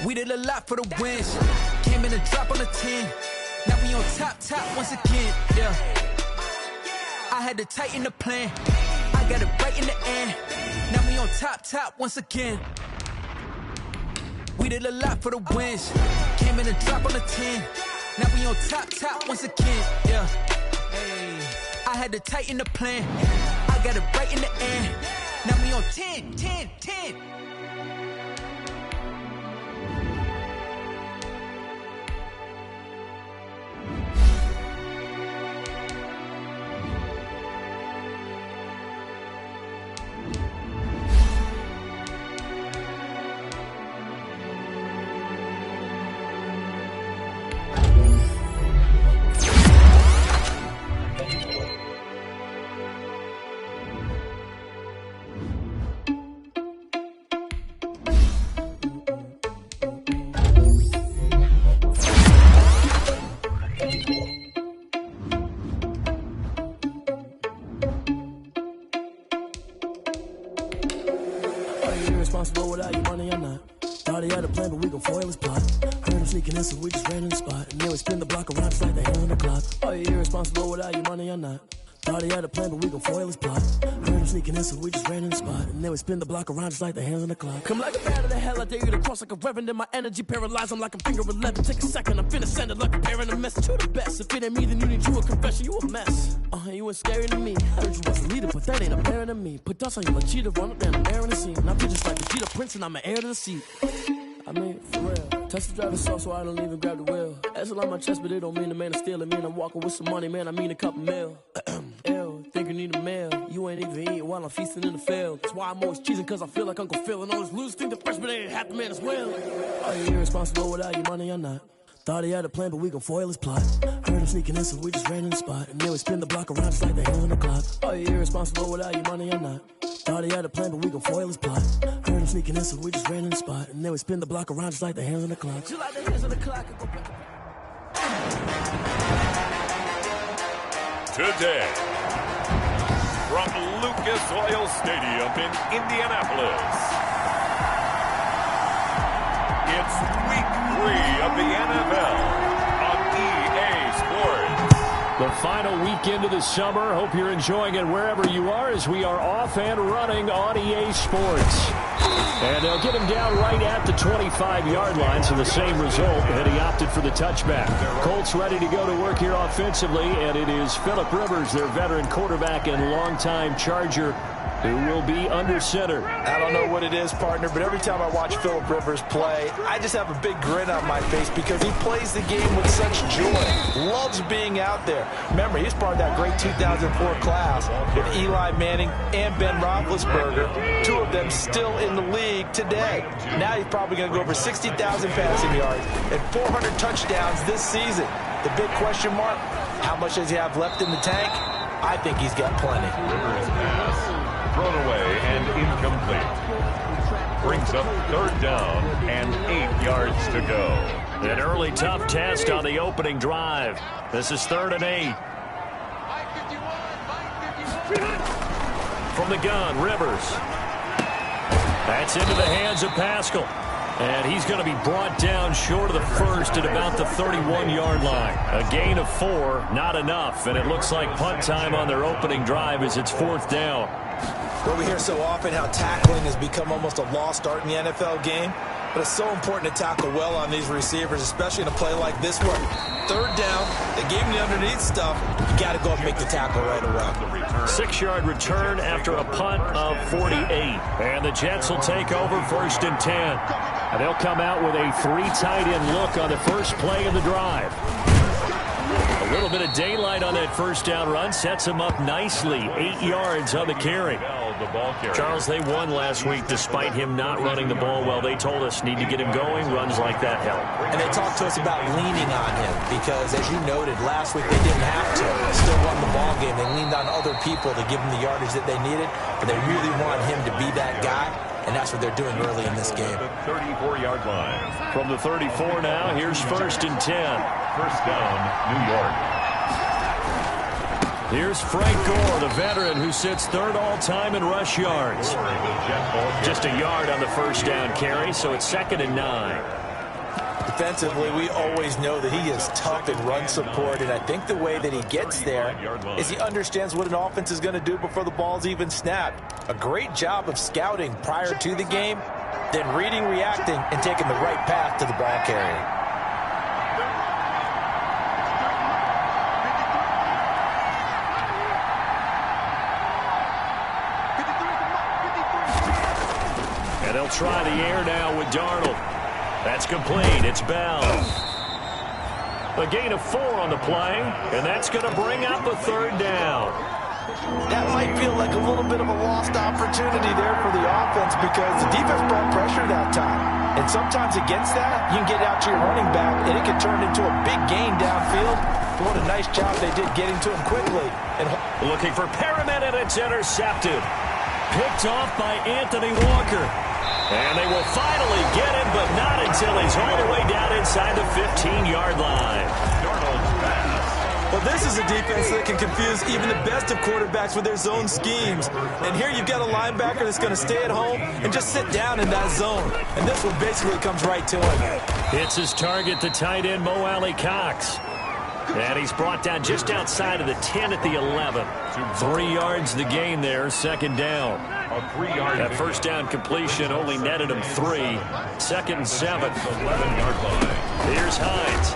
We did a lot for the wins. Came in a drop on a 10. Now we on top once again, yeah. I had to tighten the plan. I got it right in the end. Now we on top once again. We did a lot for the wins. Came in a drop on a 10. Now we on top once again, yeah. Hey, I had to tighten the plan. I got it right in the end. Now we on 10. Responsible without your money, I'm not. Thought he had a plan, but we gon' foil his plot. Heard him sneaking in, so we just ran in the spot. And then we spin the block around just like the hand on the clock. Oh, you're irresponsible without your money, I'm not. Thought he had a plan, but we gon' foil his plot. Heard him sneaking in, so we just ran in the spot. And then we spin the block around just like the hands on the clock. Come like a bat of the hell, I dare you to cross like a reverend. In my energy paralyzed, I'm like a finger 11. Take a second, I'm finna send it like a parent a message to the best. If it ain't me, then you need you a confession, you a mess. You ain't scary to me. Heard you was a leader, but that ain't apparent to me. Put dust on you like cheetah, run up down the air in the scene. Now you just like the Cheetah Prince, and I'm an heir to the seat. I mean, for real. Touch the driver's soft, so I don't even grab the wheel. Asshole on my chest, but it don't mean the man is stealing. Mean I'm walking with some money, man, I mean a couple mil. Ew, think you need a meal. You ain't even eating while I'm feasting in the field. That's why I'm always cheesing, cause I feel like Uncle Phil. And all those losers think the freshman ain't half the man as well. Oh, you're irresponsible without your money, I'm not. Thought he had a plan, but we gon' foil his plot. Heard him sneaking in, so we just ran in the spot. And then we spin the block around just like the hand on the clock. Oh, you're irresponsible without your money, I'm not. Thought he had a plan, but we gon' foil his plot. Heard him sneaking in, so we just ran in the spot. And then we spin the block around just like the hands on the clock. Just like the hands on the clock. Today, from Lucas Oil Stadium in Indianapolis, it's week 3 of the NFL on EA Sports. The final weekend of the summer. Hope you're enjoying it wherever you are as we are off and running on EA Sports. And they'll get him down right at the 25-yard line, so the same result, and he opted for the touchback. Colts ready to go to work here offensively, and it is Phillip Rivers, their veteran quarterback and longtime Charger, who will be under center. I don't know what it is, partner, but every time I watch Phillip Rivers play, I just have a big grin on my face because he plays the game with such joy. Loves being out there. Remember, he's part of that great 2004 class with Eli Manning and Ben Roethlisberger, 2 of them still in the league today. Now he's probably going to go over 60,000 passing yards and 400 touchdowns this season. The big question mark, how much does he have left in the tank? I think he's got plenty. Rivers pass. Thrown away and incomplete. Brings up 3rd down and 8 yards to go. An early tough test on the opening drive. This is 3rd and 8. From the gun, Rivers. That's into the hands of Pascal. And he's going to be brought down short of the first at about the 31-yard line. A gain of 4, not enough. And it looks like punt time on their opening drive as it's 4th down. Well, we hear so often how tackling has become almost a lost art in the NFL game. But it's so important to tackle well on these receivers, especially in a play like this one. 3rd down, they gave him the underneath stuff. You got to go and make the tackle right away. 6-yard return after a punt of 48. And the Jets will take over 1st and 10. And they'll come out with a 3 tight end look on the first play of the drive. A little bit of daylight on that first down run sets him up nicely. 8 yards on the carry. Charles, they won last week despite him not running the ball well. They told us need to get him going. Runs like that help. And they talked to us about leaning on him because, as you noted, last week they didn't have to. They still won the ball game. They leaned on other people to give them the yardage that they needed. But they really want him to be that guy. And that's what they're doing early in this game. The 34-yard line. From the 34 now, here's 1st and 10. 1st down, New York. Here's Frank Gore, the veteran who sits 3rd all-time in rush yards. Just a yard on the first down carry, so it's 2nd and 9. defensively, we always know that he is tough in run support, and I think the way that he gets there is he understands what an offense is going to do before the ball's even snapped. A great job of scouting prior to the game, then reading, reacting, and taking the right path to the ball carrier. And they'll try the air now with Darnold. That's complete. It's Bell. A gain of 4 on the play, and that's going to bring up a third down. That might feel like a little bit of a lost opportunity there for the offense because the defense brought pressure that time. And sometimes against that, you can get out to your running back, and it can turn into a big gain downfield. What a nice job they did getting to him quickly. And looking for Perriman, and it's intercepted. Picked off by Anthony Walker. And they will finally get him, but not until he's all the way down inside the 15-yard line. Well, this is a defense that can confuse even the best of quarterbacks with their zone schemes. And here you've got a linebacker that's going to stay at home and just sit down in that zone. And this one basically comes right to him. Hits his target, the tight end, Mo Alley-Cox. And he's brought down just outside of the 10 at the 11. 3 yards the gain there, second down. That first down completion only netted him 3. 2nd and 7. 11-yard line. Here's Hines.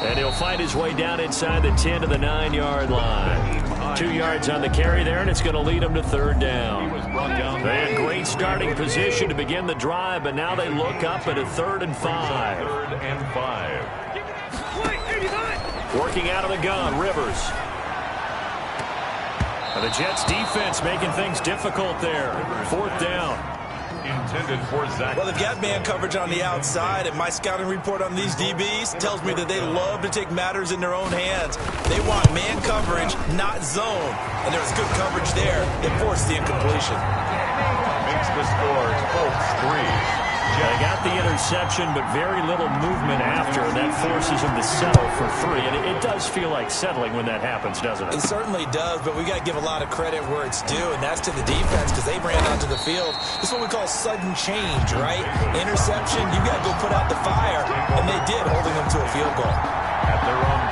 And he'll find his way down inside the 10 to the 9-yard line. 2 yards on the carry there, and it's going to lead him to third down. They had great starting position to begin the drive, but now they look up at a 3rd and 5. 3rd and 5. Working out of the gun, Rivers. And the Jets defense making things difficult there. 4th down. Intended for Zach. Well, they've got man coverage on the outside, and my scouting report on these DBs tells me that they love to take matters in their own hands. They want man coverage, not zone. And there was good coverage there that forced the incompletion. Makes the score Colts 3. They got the interception, but very little movement after, and that forces them to settle for 3. And it does feel like settling when that happens, doesn't it? It certainly does, but we got to give a lot of credit where it's due, and that's to the defense because they ran onto the field. This is what we call sudden change, right? Interception, you got to go put out the fire, and they did, holding them to a field goal. At their own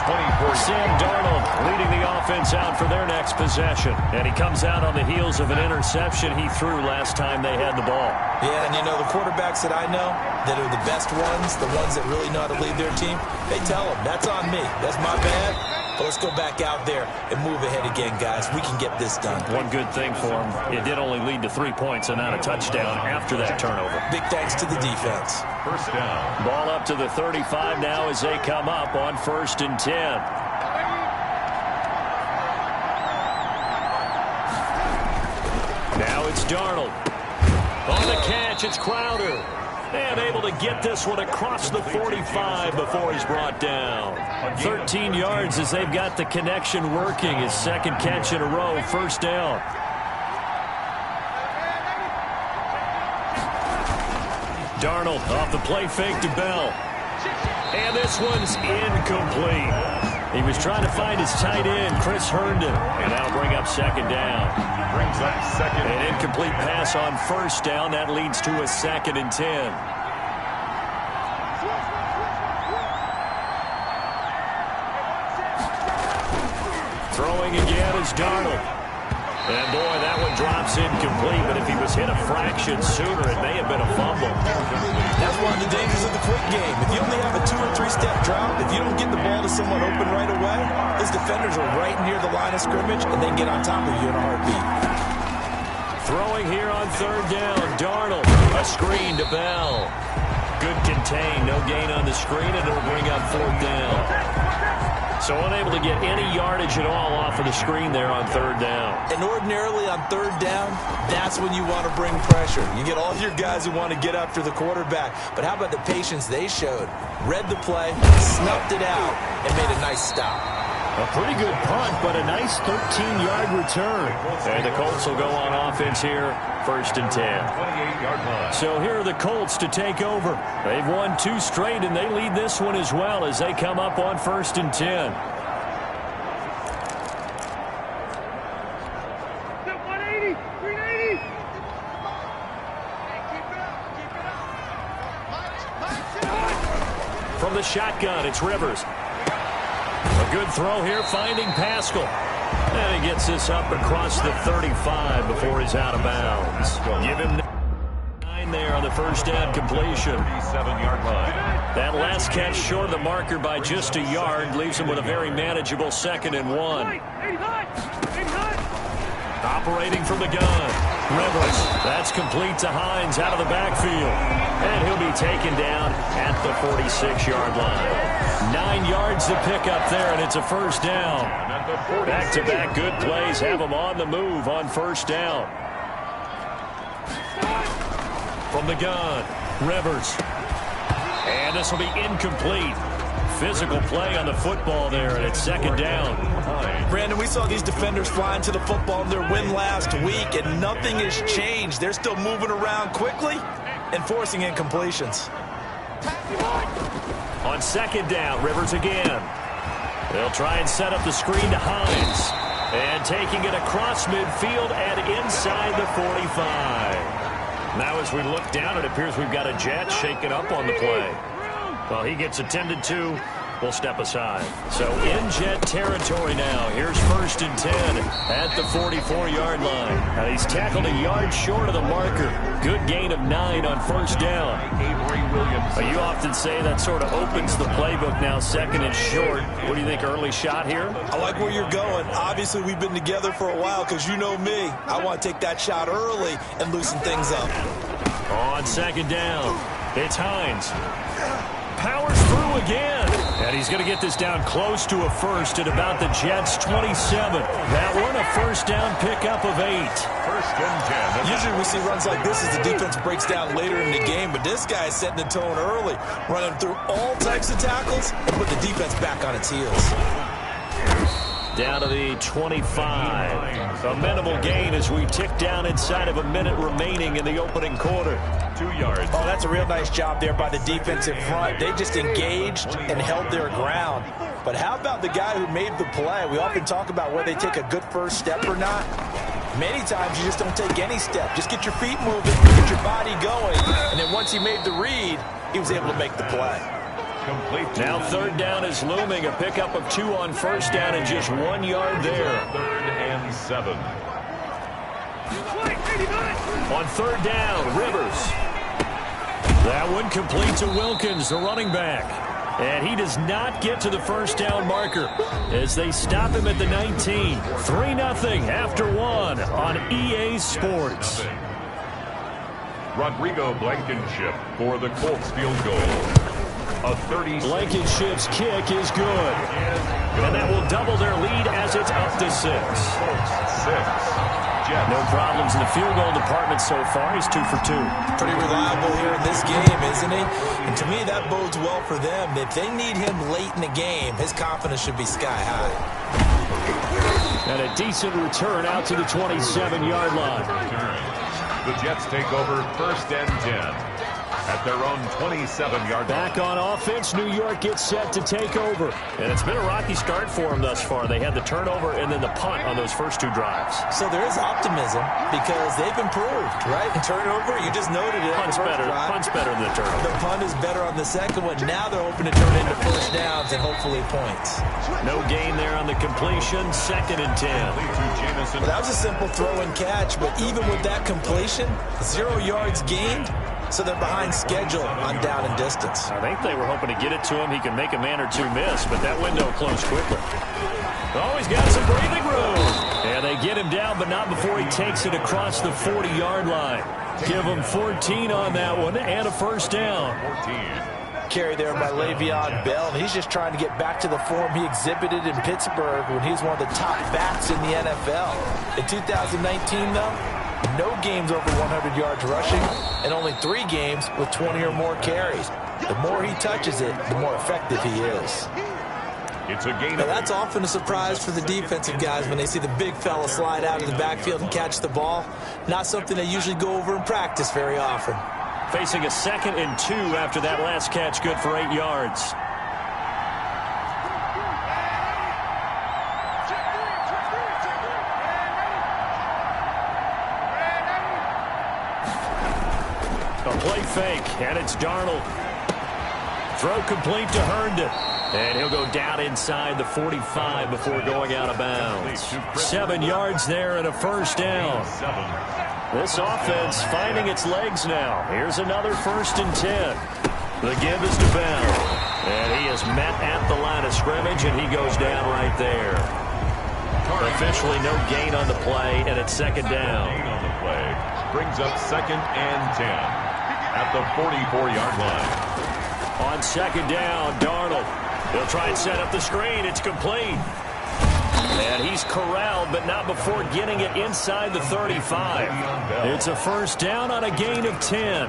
24. Sam Darnold leading the offense out for their next possession. And he comes out on the heels of an interception he threw last time they had the ball. Yeah, and you know, the quarterbacks that I know that are the best ones, the ones that really know how to lead their team, they tell them, that's on me. That's my bad. But let's go back out there and move ahead again, guys. We can get this done. One good thing for him, it did only lead to 3 points and not a touchdown after that turnover. Big thanks to the defense. First down. Ball up to the 35 now as they come up on 1st and 10. Now it's Darnold. On the catch, it's Crowder. And able to get this one across the 45 before he's brought down. 13 yards as they've got the connection working. His 2nd catch in a row, 1st down. Darnold off the play fake to Bell. And this one's incomplete. He was trying to find his tight end, Chris Herndon. And that'll bring up 2nd down. Brings up 2nd. An incomplete pass on 1st down. That leads to a 2nd and 10. Throwing again is Darnold. And boy, that one drops incomplete, but if he was hit a fraction sooner, it may have been a fumble. That's one of the dangers of the quick game. If you only have a 2- or 3-step drop, if you don't get the ball to someone open right away, his defenders are right near the line of scrimmage, and they can get on top of you in a heartbeat. Throwing here on 3rd down, Darnold. A screen to Bell. Good contain, no gain on the screen, and it'll bring up 4th down. So unable to get any yardage at all off of the screen there on 3rd down. And ordinarily on 3rd down, that's when you want to bring pressure. You get all your guys who want to get after the quarterback. But how about the patience they showed? Read the play, snuffed it out, and made a nice stop. A pretty good punt, but a nice 13-yard return. And the Colts will go on offense here, 1st and 10. 28-yard line. So here are the Colts to take over. They've won 2 straight, and they lead this one as well as they come up on 1st and 10. From the shotgun, it's Rivers. A good throw here, finding Pascal. And he gets this up across the 35 before he's out of bounds. Give him 9 there on the first down completion. 37-yard line. That last catch short of the marker by just a yard leaves him with a very manageable 2nd and 1. Operating from the gun. Rivers. That's complete to Hines out of the backfield. And he'll be taken down at the 46-yard line. 9 yards to pick up there, and it's a first down. Back-to-back good plays have him on the move on first down. From the gun, Rivers. And this will be incomplete. Physical play on the football there, and it's 2nd down. Brandon, we saw these defenders flying to the football in their win last week, and nothing has changed. They're still moving around quickly and forcing incompletions. On 2nd down, Rivers again. They'll try and set up the screen to Hines. And taking it across midfield and inside the 45. Now as we look down, it appears we've got a Jet shaking up on the play. Well, he gets attended to. We'll step aside. So in Jet territory now. Here's 1st and 10 at the 44-yard line. Now he's tackled a yard short of the marker. Good gain of 9 on first down. You often say that sort of opens the playbook now, 2nd and short. What do you think, early shot here? I like where you're going. Obviously, we've been together for a while because you know me. I want to take that shot early and loosen things up. On 2nd down, it's Hines. Powers through again. And he's going to get this down close to a first at about the Jets' 27. That one a first down pickup of 8. 1st and 10. Usually we see runs like this as the defense breaks down later in the game, but this guy is setting the tone early, running through all types of tackles and put the defense back on its heels. Down to the 25. A minimal gain as we tick down inside of a minute remaining in the opening quarter. 2 yards. Oh, that's a real nice job there by the defensive front. They just engaged and held their ground. But how about the guy who made the play? We often talk about whether they take a good first step or not. Many times you just don't take any step. Just get your feet moving, get your body going. And then once he made the read, he was able to make the play. Complete. Now 3rd down is looming. A pickup of 2 on first down and just 1 yard there. 3rd and 7. On 3rd down, Rivers. That one complete to Wilkins, the running back. And he does not get to the first down marker as they stop him at the 19. 3-0 after 1 on EA Sports. Rodrigo Blankenship for the Colts field goal. A 30. Blankenship's kick is good. And that will double their lead as it's up to 6. 6. Jets. No problems in the field goal department so far. He's 2 for 2. Pretty reliable here in this game, isn't he? And to me, that bodes well for them. If they need him late in the game, his confidence should be sky high. And a decent return out to the 27-yard line. The Jets take over 1st and 10 at their own 27-yard line. Back on offense, New York gets set to take over. And it's been a rocky start for them thus far. They had the turnover and then the punt on those first 2 drives. So there is optimism because they've improved, right? Turnover, you just noted it. Punt's better. Punt's better than the turnover. The punt is better on the second one. Now they're hoping to turn into first downs and hopefully points. No gain there on the completion. 2nd and 10. Well, that was a simple throw and catch, but even with that completion, 0 yards gained. So they're behind schedule on down and distance. I think they were hoping to get it to him. He can make a man or 2 miss, but that window closed quickly. Oh, he's got some breathing room. And they get him down, but not before he takes it across the 40-yard line. Give him 14 on that one and a first down. 14. Carry there by Le'Veon Bell. And he's just trying to get back to the form he exhibited in Pittsburgh when he was one of the top backs in the NFL. In 2019, though, no games over 100 yards rushing, and only 3 games with 20 or more carries. The more he touches it, the more effective he is. It's a gain. Now, that's often a surprise for the defensive guys when they see the big fella slide out of the backfield and catch the ball. Not something they usually go over in practice very often. Facing a 2nd and 2 after that last catch, good for 8 yards. A play fake, and it's Darnold. Throw complete to Herndon. And he'll go down inside the 45 before going out of bounds. 7 yards there and a first down. This offense finding its legs now. Here's another 1st and 10. The give is to Bell. And he is met at the line of scrimmage, and he goes down right there. Officially no gain on the play, and it's 2nd down. Gain on the play brings up 2nd and 10 at the 44-yard line. On 2nd down, Darnold. He'll try and set up the screen. It's complete. And he's corralled, but not before getting it inside the 35. It's a first down on a gain of 10.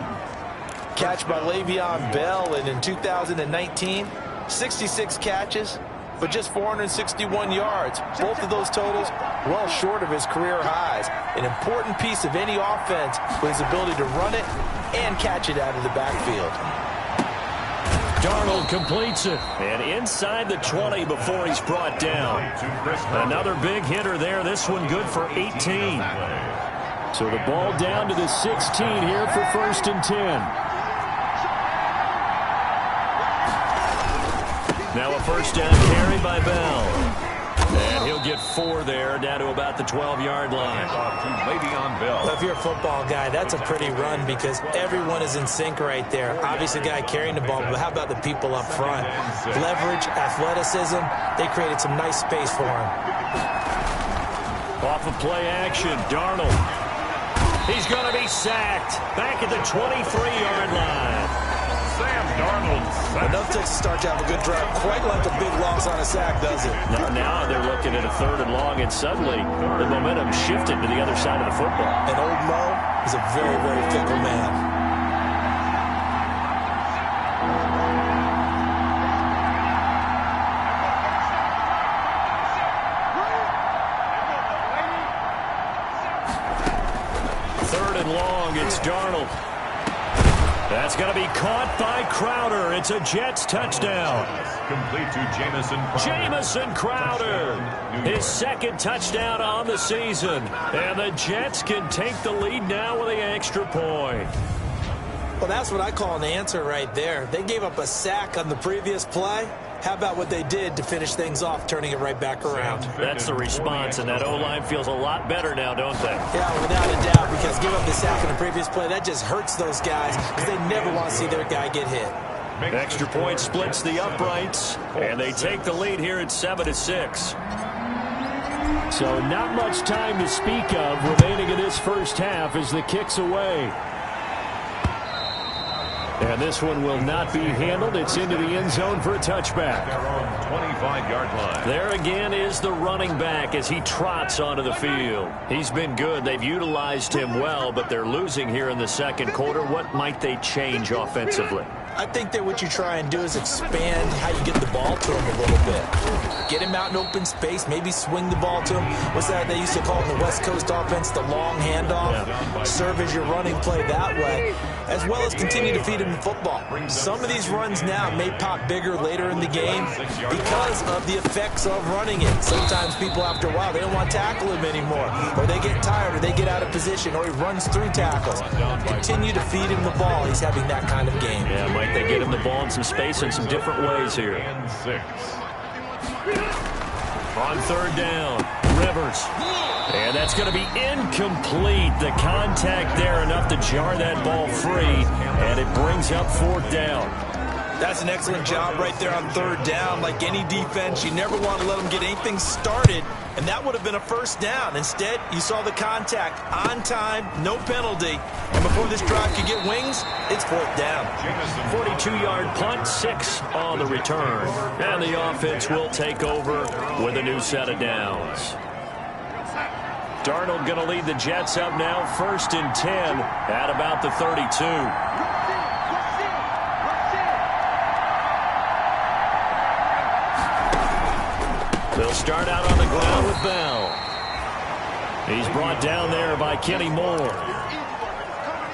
Catch by Le'Veon Bell, and in 2019, 66 catches, but just 461 yards. Both of those totals well short of his career highs. An important piece of any offense with his ability to run it and catch it out of the backfield. Darnold completes it, and inside the 20 before he's brought down. Another big hitter there, this one good for 18. So the ball down to the 16 here for 1st and 10. Now a first down carry by Bell. And he'll get 4 there, down to about the 12-yard line. Well, if you're a football guy, that's a pretty run because everyone is in sync right there. Obviously, the guy carrying the ball, but how about the people up front? Leverage, athleticism, they created some nice space for him. Off of play action, Darnold. He's going to be sacked back at the 23-yard line. Sam Darnold sacked. Enough to start to have a good drive. Quite like a big loss on a sack, does it? Now they're looking at a 3rd and long, and suddenly the momentum shifted to the other side of the football. And old Mo is a very, very fickle man. It's Darnold. That's going to be caught by Crowder. It's a Jets touchdown. Complete to Jamison Crowder. His 2nd touchdown on the season. And the Jets can take the lead now with the extra point. Well, that's what I call an answer right there. They gave up a sack on the previous play. How about what they did to finish things off, turning it right back around? That's the response, and that O-line feels a lot better now, don't they? Yeah, without a doubt, because give up the sack on the previous play, that just hurts those guys because they never want to see their guy get hit. Extra point splits the uprights, and they take the lead here at 7-6. So not much time to speak of remaining in this first half as the kick's away. And this one will not be handled. It's into the end zone for a touchback. They're on 25-yard line. There again is the running back as he trots onto the field. He's been good. They've utilized him well, but they're losing here in the 2nd quarter. What might they change offensively? I think that what you try and do is expand how you get the ball to him a little bit. Get him out in open space, maybe swing the ball to him. What's that they used to call in the West Coast offense, the long handoff? Yeah. Serve as your running play that way, as well as continue to feed him the football. Some of these runs now may pop bigger later in the game because of the effects of running it. Sometimes people, after a while, they don't want to tackle him anymore, or they get tired, or they get out of position, or he runs through tackles. Continue to feed him the ball. He's having that kind of game. Yeah, Mike. They get him the ball in some space in some different ways here. And 6. On 3rd down, Rivers. And that's going to be incomplete. The contact there enough to jar that ball free, and it brings up 4th down. That's an excellent job right there on 3rd down. Like any defense, you never want to let them get anything started, and that would have been a first down. Instead, you saw the contact on time, no penalty, and before this drive could get wings, it's 4th down. 42-yard punt, 6 on the return, and the offense will take over with a new set of downs. Darnold going to lead the Jets up now, 1st and 10 at about the 32. They'll start out on the ground with Bell. He's brought down there by Kenny Moore.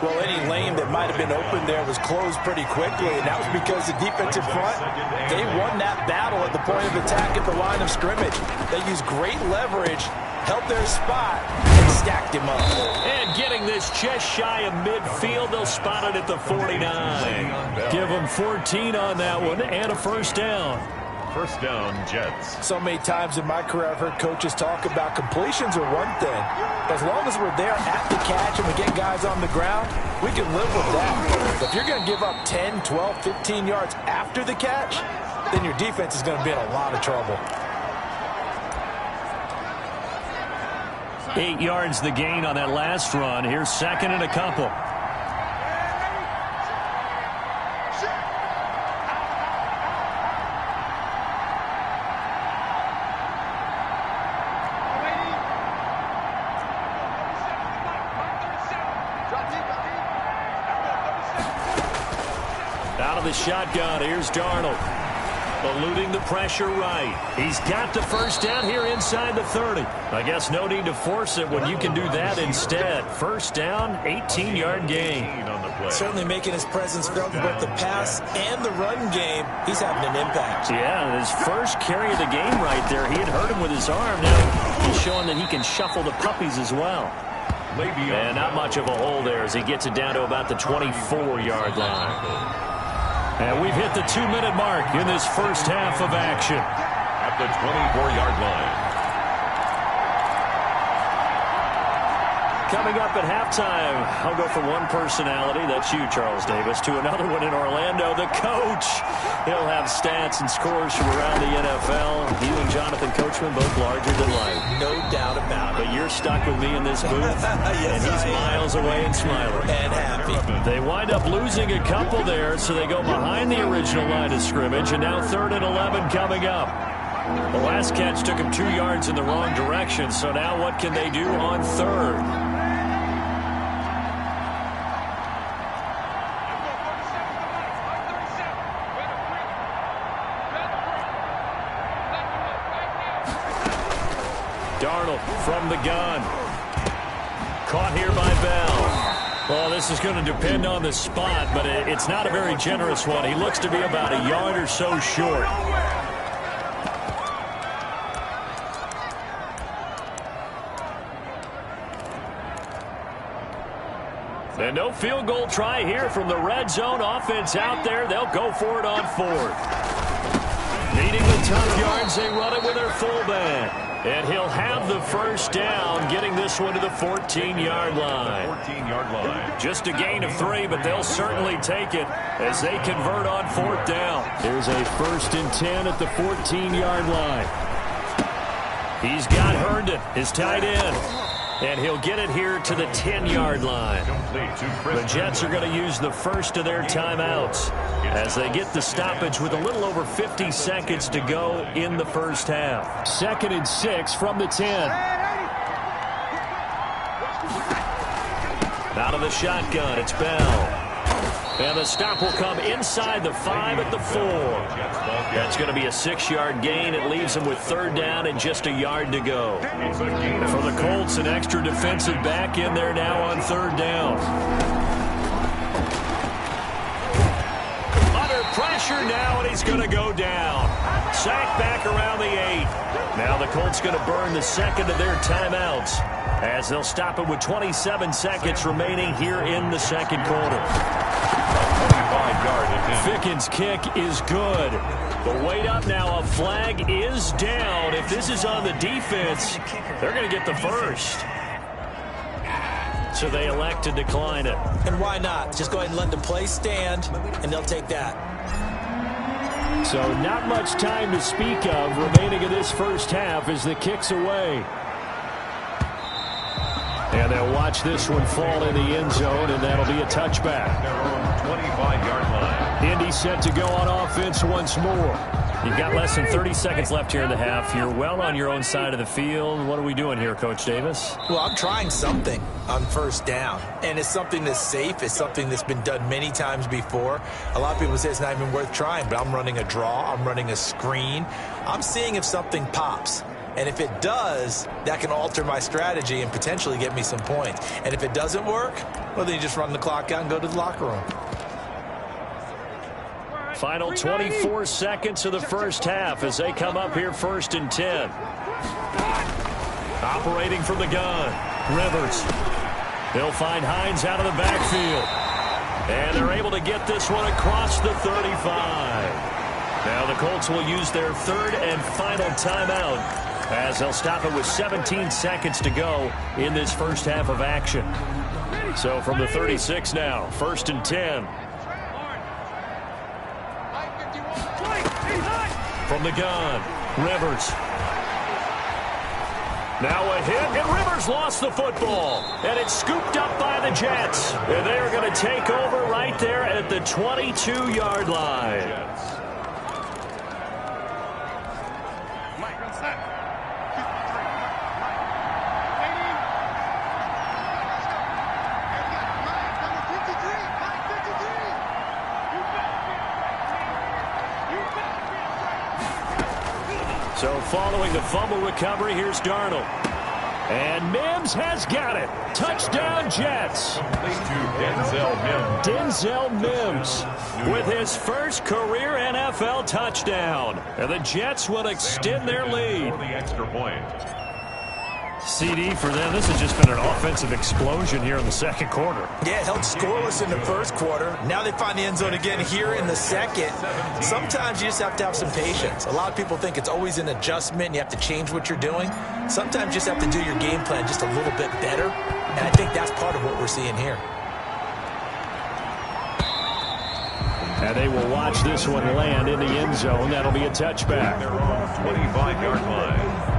Well, any lane that might have been open there was closed pretty quickly, and that was because the defensive front, they won that battle at the point of attack at the line of scrimmage. They used great leverage held their spot, and stacked him up. And getting this just shy of midfield, they'll spot it at the 49. Give them 14 on that one and a first down. First down, Jets. So many times in my career, I've heard coaches talk about completions are one thing. As long as we're there at the catch and we get guys on the ground, we can live with that. But if you're going to give up 10, 12, 15 yards after the catch, then your defense is going to be in a lot of trouble. 8 yards the gain on that last run. Here's second and a couple. Out of the shotgun, here's Darnold. Eluding the pressure right. He's got the first down here inside the 30. I guess no need to force it when you can do that instead. First down, 18-yard gain. On the play. Certainly making his presence felt in both the pass and the run game. He's having an impact. Yeah, his first carry of the game right there. He had hurt him with his arm. Now he's showing that he can shuffle the puppies as well. And not much of a hole there as he gets it down to about the 24-yard line. And we've hit the 2-minute mark in this first half of action. At the 24-yard line. Coming up at halftime, I'll go from one personality, that's you, Charles Davis, to another one in Orlando, the coach. He'll have stats and scores from around the NFL. You and Jonathan Coachman both larger than life. No doubt about it. But you're stuck with me in this booth, Yes, and he's miles away and smiling. And happy. They wind up losing a couple there, so they go behind the original line of scrimmage, and now 3rd and 11 coming up. The last catch took him 2 yards in the wrong direction, so now what can they do on 3rd? Darnold from the gun. Caught here by Bell. Well, this is going to depend on the spot, but it's not a very generous one. He looks to be about a yard or so short. And no field goal try here from the red zone. Offense out there. They'll go for it on 4th. Needing the tough yards, they run it with their fullback. And he'll have the first down, getting this one to the 14-yard line. 14-yard line. Just a gain of 3, but they'll certainly take it as they convert on 4th down. Here's a 1st and 10 at the 14-yard line. He's got Herndon, his tight end. And he'll get it here to the 10-yard line. The Jets are going to use the first of their timeouts as they get the stoppage with a little over 50 seconds to go in the first half. 2nd and 6 from the 10. Out of the shotgun, it's Bell. And the stop will come inside the 5 at the 4. That's going to be a 6-yard gain. It leaves them with 3rd down and just a yard to go. For the Colts, an extra defensive back in there now on 3rd down. Under pressure now, and he's going to go down. Sacked back around the 8. Now the Colts going to burn the second of their timeouts as they'll stop it with 27 seconds remaining here in the second quarter. Fickens' kick is good. But wait up now. A flag is down. If this is on the defense, they're going to get the first. So they elect to decline it. And why not? Just go ahead and let the play stand, and they'll take that. So not much time to speak of remaining in this first half as the kick's away. And they'll watch this one fall in the end zone, and that'll be a touchback. 25-yard line. Indy set to go on offense once more. You've got less than 30 seconds left here in the half. You're well on your own side of the field. What are we doing here, Coach Davis? Well, I'm trying something on 1st down, and it's something that's safe. It's something that's been done many times before. A lot of people say it's not even worth trying, but I'm running a draw. I'm running a screen. I'm seeing if something pops. And if it does, that can alter my strategy and potentially get me some points. And if it doesn't work, well, then you just run the clock out and go to the locker room. Final 24 seconds of the first half as they come up here 1st and 10. Operating from the gun, Rivers. He'll find Hines out of the backfield. And they're able to get this one across the 35. Now the Colts will use their third and final timeout as they'll stop it with 17 seconds to go in this first half of action. So from the 36 now, 1st and 10. From the gun, Rivers. Now a hit, and Rivers lost the football. And it's scooped up by the Jets. And they are going to take over right there at the 22-yard line. So following the fumble recovery, here's Darnold. And Mims has got it. Touchdown, Jets. Denzel Mims with his first career NFL touchdown. And the Jets will extend their lead. For the extra point. CD for them. This has just been an offensive explosion here in the second quarter. Yeah, held scoreless in the first quarter. Now they find the end zone again here in the second. Sometimes you just have to have some patience. A lot of people think it's always an adjustment and you have to change what you're doing. Sometimes you just have to do your game plan just a little bit better. And I think that's part of what we're seeing here. And they will watch this one land in the end zone. That'll be a touchback. Their own 25-yard line.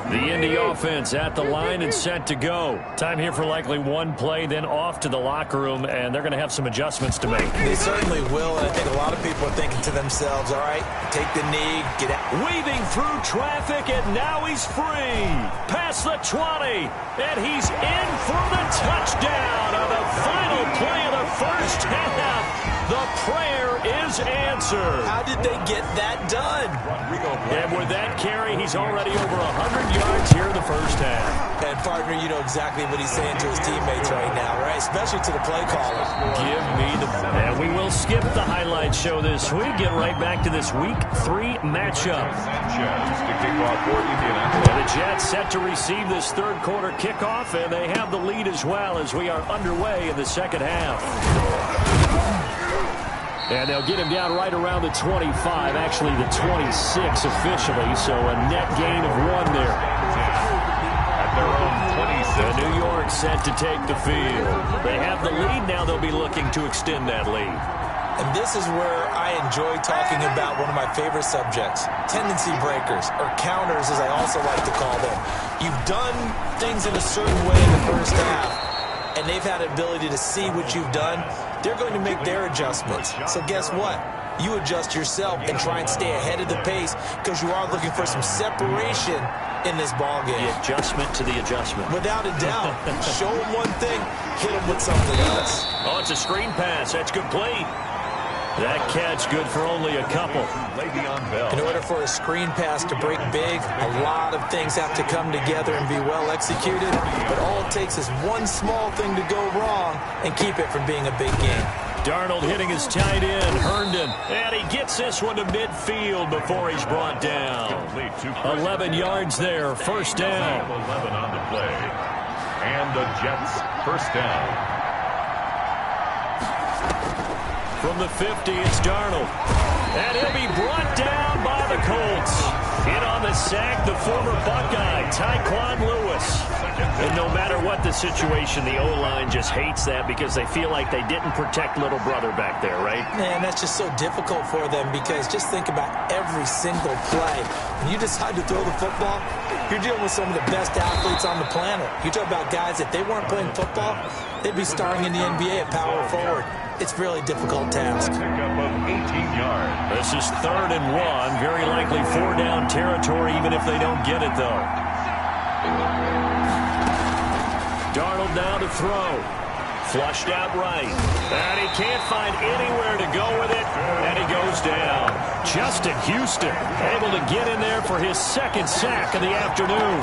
The Indy offense at the line and set to go. Time here for likely one play, then off to the locker room, and they're going to have some adjustments to make. They certainly will, and I think a lot of people are thinking to themselves, all right, take the knee, get out. Weaving through traffic, and now he's free. Past the 20, and he's in for the touchdown on the final play of the first half. The prayer is answered. How did they get that done? And with that carry, he's already over 100 yards here in the first half. And, partner, you know exactly what he's saying to his teammates right now, right? Especially to the play caller. Give me the... And we will skip the highlight show this week. Get right back to this Week 3 matchup. And the Jets set to receive this third quarter kickoff, and they have the lead as well as we are underway in the second half. And they'll get him down right around the 25, actually the 26 officially, so a net gain of 1 there. At their own 26. And New York set to take the field. They have the lead, now they'll be looking to extend that lead. And this is where I enjoy talking about one of my favorite subjects, tendency breakers, or counters as I also like to call them. You've done things in a certain way in the first half, and they've had an ability to see what you've done. They're going to make their adjustments. So guess what? You adjust yourself and try and stay ahead of the pace because you are looking for some separation in this ball game. The adjustment to the adjustment. Without a doubt. Show them one thing, hit them with something else. Oh, it's a screen pass. That's complete. That catch good for only a couple. Le'Veon Bell. In order for a screen pass to break big, a lot of things have to come together and be well executed. But all it takes is one small thing to go wrong and keep it from being a big game. Darnold hitting his tight end, Herndon. And he gets this one to midfield before he's brought down. 11 yards there, first down. 11 on the play. And the Jets first down. From the 50, it's Darnold. And he'll be brought down by the Colts. In on the sack, the former Buckeye, Tyquan Lewis. And no matter what the situation, the O-line just hates that because they feel like they didn't protect little brother back there, right? Man, that's just so difficult for them because just think about every single play. When you decide to throw the football, you're dealing with some of the best athletes on the planet. You talk about guys, if they weren't playing football, they'd be starring in the NBA at power forward. It's a really difficult task. Pickup of 18 yards. This is 3rd and 1. Very likely 4-down territory, even if they don't get it, though. Darnold now to throw. Flushed out right. And he can't find anywhere to go with it. And he goes down. Justin Houston able to get in there for his second sack of the afternoon.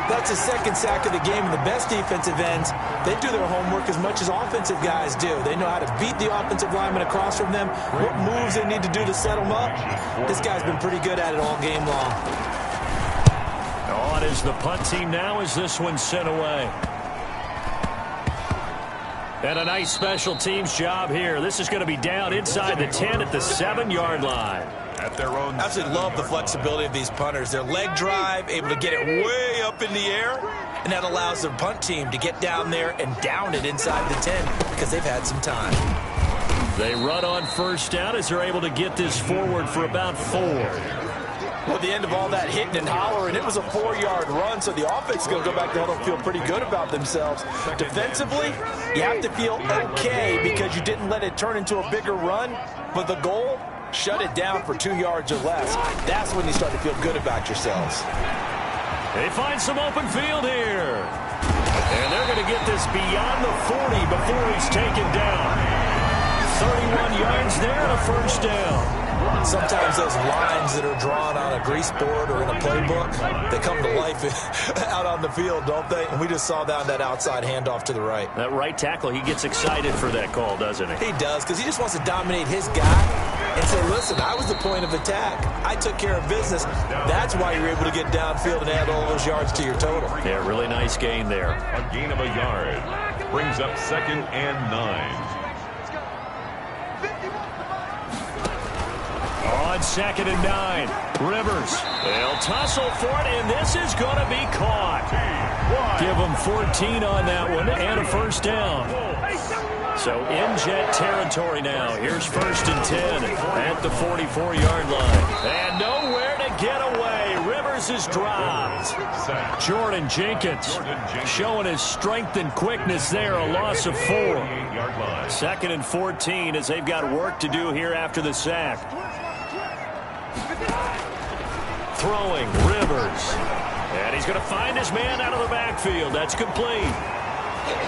That's his second sack of the game, and the best defensive ends, they do their homework as much as offensive guys do. They know how to beat the offensive lineman across from them, what moves they need to do to set them up. This guy's been pretty good at it all game long. On is the punt team now as this one's sent away. And a nice special teams job here. This is going to be down inside the 10 at the 7-yard line. At their own. I absolutely love the flexibility of these punters. Their leg drive, able to get it way up in the air, and that allows their punt team to get down there and down it inside the 10 because they've had some time. They run on first down as they're able to get this forward for about 4. Well, at the end of all that hitting and hollering, it was a 4-yard run, so the offense is going to go back there and feel pretty good about themselves. Defensively, you have to feel okay because you didn't let it turn into a bigger run, but the goal, shut it down for 2 yards or less. That's when you start to feel good about yourselves. They find some open field here. And they're going to get this beyond the 40 before he's taken down. 31 yards there and a first down. Sometimes those lines that are drawn on a grease board or in a playbook, they come to life out on the field, don't they? And we just saw down that outside handoff to the right. That right tackle, he gets excited for that call, doesn't he? He does, because he just wants to dominate his guy and say, listen, I was the point of attack. I took care of business. That's why you're able to get downfield and add all those yards to your total. Yeah, really nice gain there. A gain of a yard. Brings up 2nd and 9. On 2nd and 9, Rivers. They'll tussle for it, and this is going to be caught. Give them 14 on that one and a first down. So in Jet territory now. Here's 1st and 10 at the 44-yard line. And nowhere to get away. Rivers is dropped. Jordan Jenkins showing his strength and quickness there. A loss of 4. 2nd and 14 as they've got work to do here after the sack. Throwing, Rivers. And he's going to find his man out of the backfield. That's complete.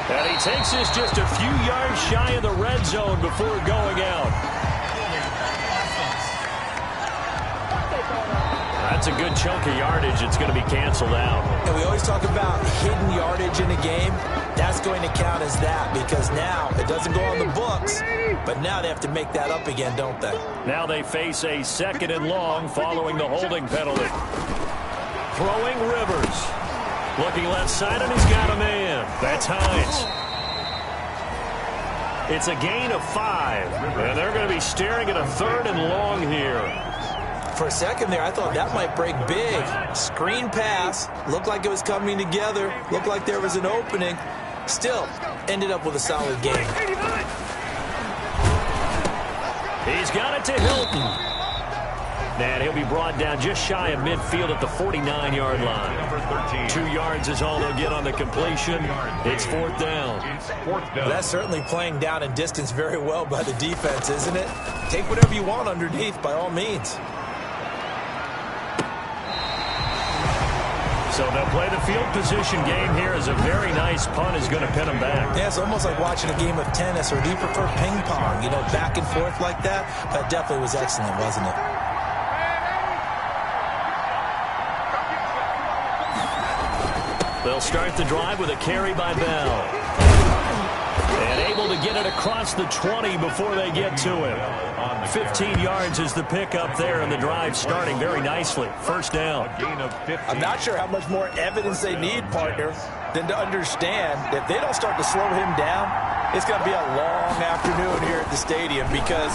And he takes this just a few yards shy of the red zone before going out. That's a good chunk of yardage. It's going to be canceled out. And we always talk about hidden yardage in a game. That's going to count as that because now it doesn't go on the books, but now they have to make that up again, don't they? Now they face a 2nd and long following the holding penalty. Throwing Rivers. Looking left side, and he's got a man. That's Hines. It's a gain of 5, and they're going to be staring at a 3rd and long here. For a second there, I thought that might break big. Screen pass. Looked like it was coming together. Looked like there was an opening. Still, ended up with a solid game. He's got it to Hilton. And he'll be brought down just shy of midfield at the 49-yard line. 2 yards is all they'll get on the completion. It's 4th down. That's certainly playing down in distance very well by the defense, isn't it? Take whatever you want underneath, by all means. So they'll play the field position game here as a very nice punt is going to pin them back. Yeah, it's almost like watching a game of tennis, or do you prefer ping pong? You know, back and forth like that? That definitely was excellent, wasn't it? They'll start the drive with a carry by Bell. And able to get it across the 20 before they get to him. 15 yards is the pickup there, and the drive starting very nicely. 1st down. I'm not sure how much more evidence they need, partner, than to understand that if they don't start to slow him down, it's going to be a long afternoon here at the stadium because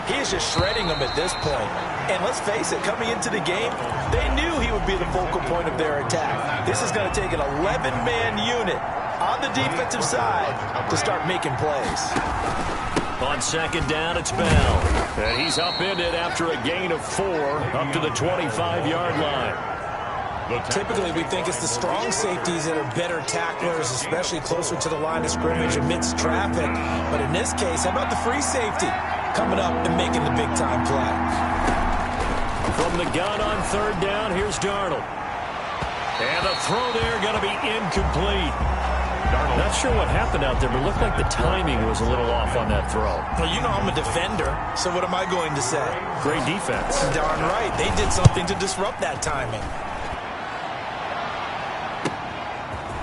he is just shredding them at this point. And let's face it, coming into the game, they knew he would be the focal point of their attack. This is going to take an 11-man unit on the defensive side to start making plays. On 2nd down, it's Bell. And he's upended after a gain of 4 up to the 25-yard line. Typically, we think it's the strong safeties that are better tacklers, especially closer to the line of scrimmage amidst traffic. But in this case, how about the free safety coming up and making the big-time play? From the gun on 3rd down, here's Darnold. And the throw there going to be incomplete. Not sure what happened out there, but it looked like the timing was a little off on that throw. Well, you know I'm a defender, so what am I going to say? Great defense. Darn right. They did something to disrupt that timing.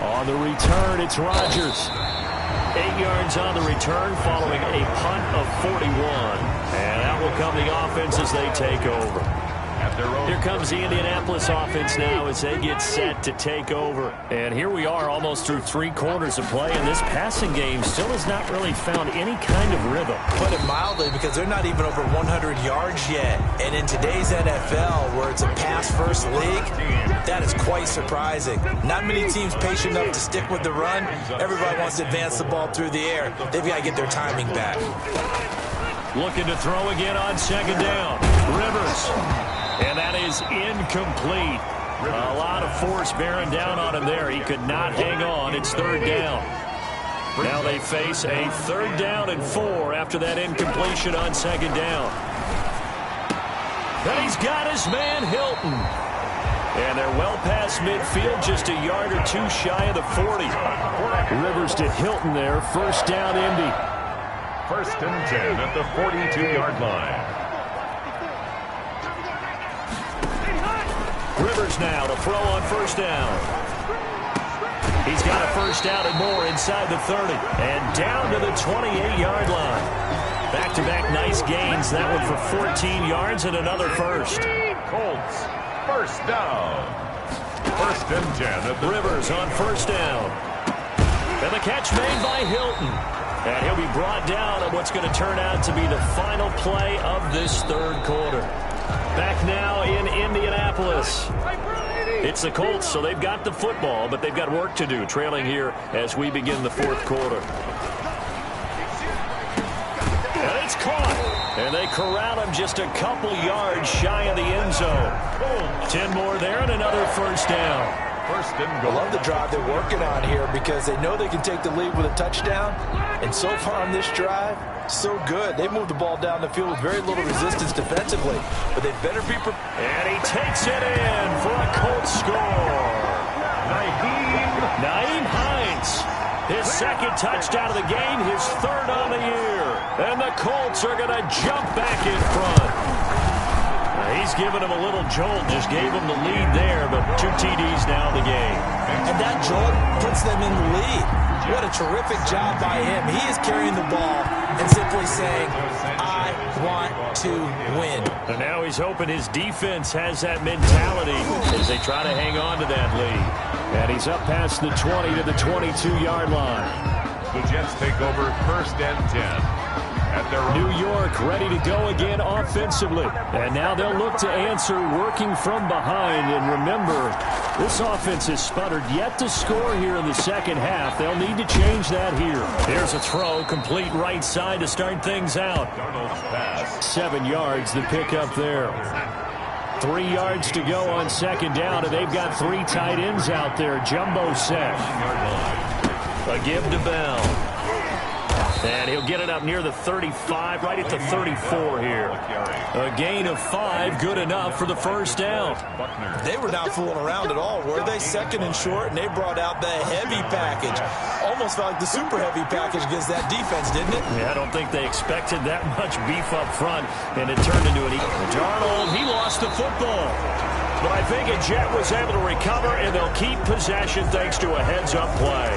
On the return, it's Rodgers. 8 yards on the return following a punt of 41. And out will come the offense as they take over. Here comes the Indianapolis offense now as they get set to take over. And here we are almost through 3 quarters of play, and this passing game still has not really found any kind of rhythm. Put it mildly, because they're not even over 100 yards yet. And in today's NFL, where it's a pass-first league, that is quite surprising. Not many teams patient enough to stick with the run. Everybody wants to advance the ball through the air. They've got to get their timing back. Looking to throw again on second down. Rivers. And that is incomplete. A lot of force bearing down on him there. He could not hang on. It's third down. Now they face a 3rd down and 4 after that incompletion on second down. And he's got his man Hilton. And they're well past midfield, just a yard or 2 shy of the 40. Rivers to Hilton there. First down, Indy. 1st and 10 at the 42-yard line. Rivers now to throw on first down. He's got a first down and more inside the 30. And down to the 28-yard line. Back-to-back nice gains. That one for 14 yards and another first. Colts, first down. 1st and 10 at the Rivers on first down. And the catch made by Hilton. And he'll be brought down at what's going to turn out to be the final play of this 3rd quarter. Back now in Indianapolis. It's the Colts, so they've got the football, but they've got work to do, trailing here as we begin the 4th quarter. And it's caught. And they corral him just a couple yards shy of the end zone. 10 more there and another first down. I love the drive they're working on here because they know they can take the lead with a touchdown. And so far on this drive, so good. They moved the ball down the field with very little resistance defensively. But they better be prepared. And he takes it in for a Colts score. Nyheim Hines. His 2nd touchdown of the game, his 3rd on the year. And the Colts are going to jump back in front. He's given him a little jolt, just gave him the lead there, but 2 TDs now in the game. And that jolt puts them in the lead. What a terrific job by him. He is carrying the ball and simply saying, I want to win. And now he's hoping his defense has that mentality as they try to hang on to that lead. And he's up past the 20 to the 22-yard line. The Jets take over 1st and 10. New York ready to go again offensively. And now they'll look to answer working from behind. And remember, this offense has sputtered yet to score here in the 2nd half. They'll need to change that here. Here's a throw, complete right side to start things out. 7 yards, the pickup there. 3 yards to go on second down, and they've got 3 tight ends out there. Jumbo set. A give to Bell. And he'll get it up near the 35, right at the 34 here. A gain of 5, good enough for the first down. They were not fooling around at all, were they? 2nd and short, and they brought out the heavy package. Almost felt like the super heavy package against that defense, didn't it? Yeah, I don't think they expected that much beef up front, and it turned into an Darnold, he lost the football. But I think a Jet was able to recover, and they'll keep possession thanks to a heads-up play.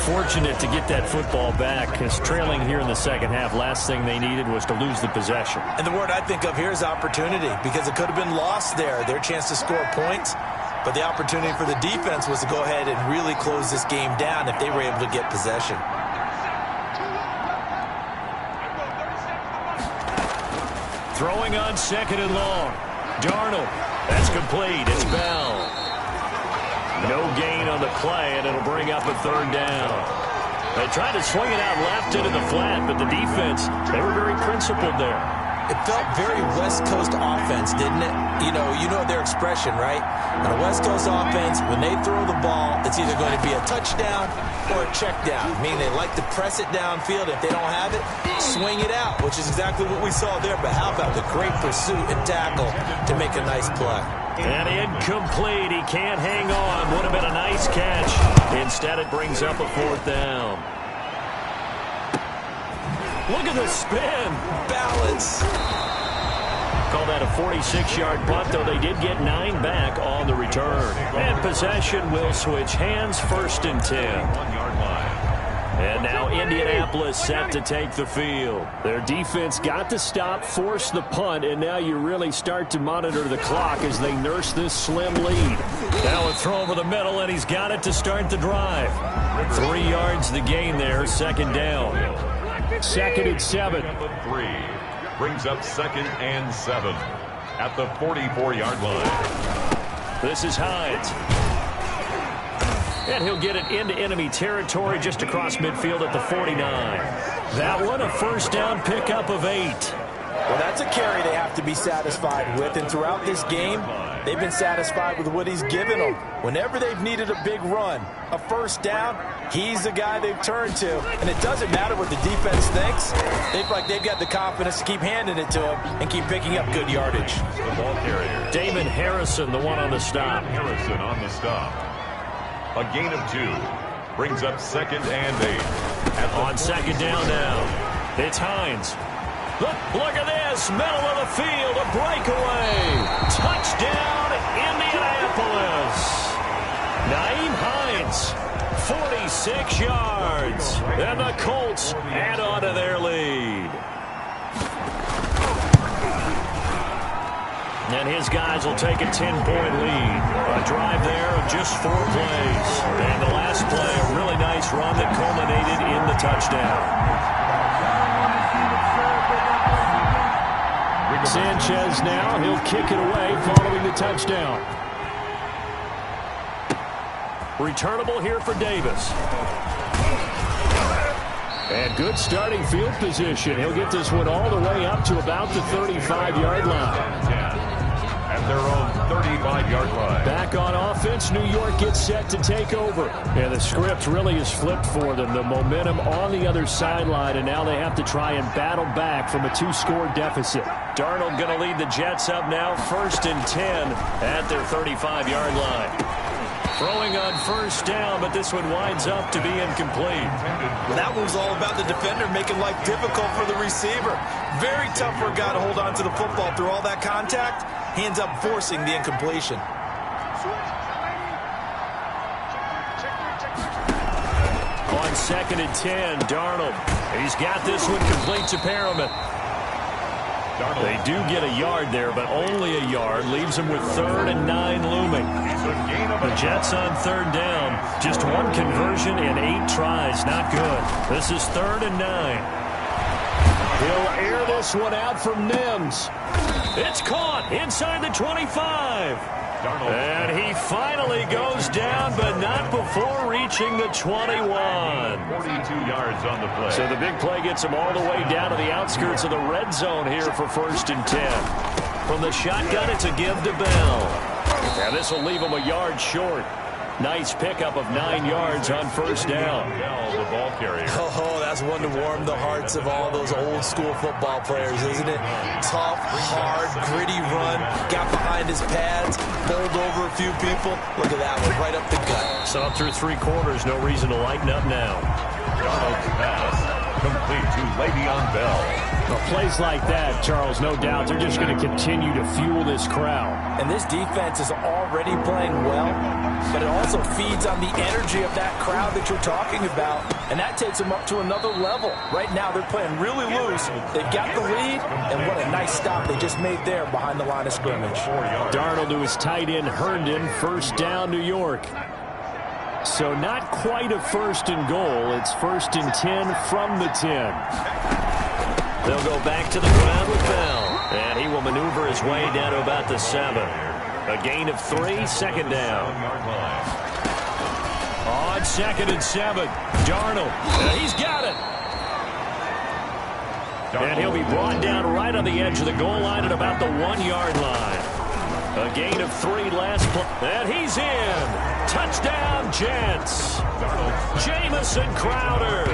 Fortunate to get that football back, because trailing here in the 2nd half, last thing they needed was to lose the possession. And the word I think of here is opportunity, because it could have been lost there, their chance to score points. But the opportunity for the defense was to go ahead and really close this game down if they were able to get possession. Throwing on 2nd and long. Darnold, that's complete. It's Bell. No gain on the play, and it'll bring up a 3rd down. They tried to swing it out left into the flat, but the defense, they were very principled there. It felt very West Coast offense, didn't it? You know their expression, right? On a West Coast offense, when they throw the ball, it's either going to be a touchdown or a check down, meaning they like to press it downfield. If they don't have it, swing it out, which is exactly what we saw there. But how about the great pursuit and tackle to make a nice play? And incomplete. He can't hang on. Would have been a nice catch. Instead, it brings up a 4th down. Look at the spin. Balance. Call that a 46-yard punt, though they did get 9 back on the return. And possession will switch hands, 1st and 10. 1-yard line. And now Indianapolis set to take the field. Their defense got to stop, force the punt, and now you really start to monitor the clock as they nurse this slim lead. Now a throw over the middle, and he's got it to start the drive. 3 yards the gain there, 2nd down. 2nd and 7. 3 brings up 2nd and 7 at the 44-yard line. This is Hines. And he'll get it into enemy territory just across midfield at the 49. That one, a 1st down pickup of 8. Well, that's a carry they have to be satisfied with, and throughout this game, they've been satisfied with what he's given them. Whenever they've needed a big run, a 1st down, he's the guy they've turned to. And it doesn't matter what the defense thinks. They feel like they've got the confidence to keep handing it to him and keep picking up good yardage. The ball carrier. Damon Harrison, the one on the stop. Harrison on the stop. A gain of 2 brings up 2nd and 8. On 2nd down now, it's Hines. Look at this, middle of the field, a breakaway. Touchdown, Indianapolis. Nyheim Hines, 46 yards. And the Colts add on to their lead. And his guys will take a 10-point lead. A drive there of just 4 plays. And the last play, a really nice run that culminated in the touchdown. Sanchez now, he'll kick it away following the touchdown. Returnable here for Davis. And good starting field position. He'll get this one all the way up to about the 35-yard line. At their own 35-yard line. Back on offense, New York gets set to take over. And the script really is flipped for them. The momentum on the other sideline, and now they have to try and battle back from a 2-score deficit. Darnold going to lead the Jets up now, 1st and 10 at their 35-yard line. Throwing on 1st down, but this one winds up to be incomplete. Well, that one was all about the defender making life difficult for the receiver. Very tough for a guy to hold on to the football through all that contact. He ends up forcing the incompletion. On 2nd and 10, Darnold. He's got this one complete to Perriman. They do get a yard there, but only a yard. Leaves them with 3rd and 9 looming. The Jets on 3rd down. Just 1 conversion and 8 tries. Not good. This is 3rd and 9. He'll air this one out from Nims. It's caught inside the 25. And he finally goes down, but not before reaching the 21. 42 yards on the play. So the big play gets him all the way down to the outskirts of the red zone here for 1st and 10. From the shotgun, it's a give to Bell. And this will leave him a yard short. Nice pickup of 9 yards on 1st down. Bell, the ball carrier. Oh, that's one to warm the hearts of all those old school football players, isn't it? Tough, hard, gritty run. Got behind his pads, bowled over a few people. Look at that one, right up the gut. So up through 3 quarters, no reason to lighten up now. Darnold's pass complete to Le'Veon Bell. Well, plays like that, Charles, no doubt, they're just going to continue to fuel this crowd. And this defense is already playing well, but it also feeds on the energy of that crowd that you're talking about, and that takes them up to another level. Right now, they're playing really loose. They've got the lead, and what a nice stop they just made there behind the line of scrimmage. Darnold to his tight end, Herndon, 1st down, New York. So not quite a 1st and goal. It's 1st and 10 from the 10. They'll go back to the ground with Bell. And he will maneuver his way down to about the 7. A gain of 3, 2nd down. On 2nd and 7, Darnold. He's got it. And he'll be brought down right on the edge of the goal line at about the 1-yard line. A gain of 3 last play. And he's in. Touchdown, Jets. Jamison Crowder.